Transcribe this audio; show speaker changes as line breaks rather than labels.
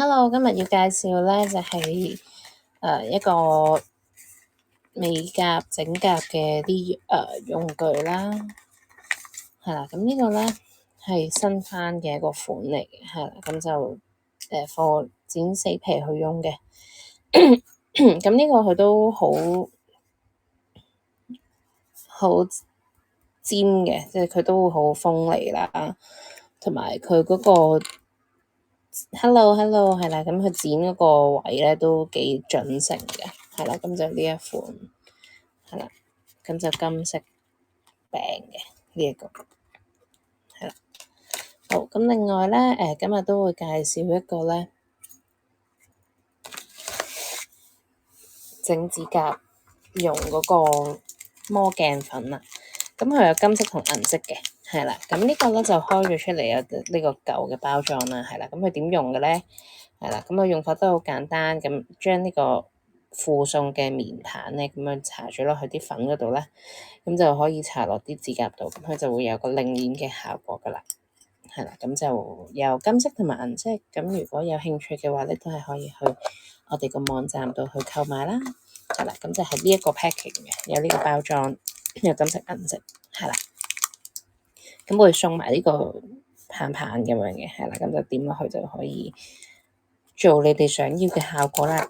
Hello，今日要介紹咧就係一個美甲整甲嘅啲用具啦，係啦，咁呢個咧係新翻嘅一個款嚟嘅，係啦，咁就for剪死皮去用嘅，咁呢個佢都好尖嘅，即係佢都會好鋒利啦，同埋佢嗰個Hello，係啦，咁佢剪嗰個位咧都幾準成嘅，係啦，咁就呢一款，係啦，咁就金色柄嘅呢一個，係啦，好，咁另外咧，今日都會介紹一個咧整指甲用嗰個魔鏡粉啊，咁佢有金色同銀色嘅，係啦，咁呢個咧就開咗出嚟有呢個舊嘅包裝啦，係啦，咁佢點用嘅咧？係啦，咁個用法都好簡單，咁將呢個附送嘅棉棒咧，咁樣搽咗落去啲粉嗰度咧，咁就可以搽落啲指甲度，咁佢就會有個令鏈嘅效果噶啦，係啦，咁就有金色同埋銀色，咁如果有興趣嘅話咧，都係可以去我哋個網站度去購買啦，係啦，咁就係呢一個 packing 嘅，有呢個包裝，有金色銀色，係啦，咁會送埋呢個棒棒咁樣嘅，係啦，咁就點落去就可以做你哋想要嘅效果啦。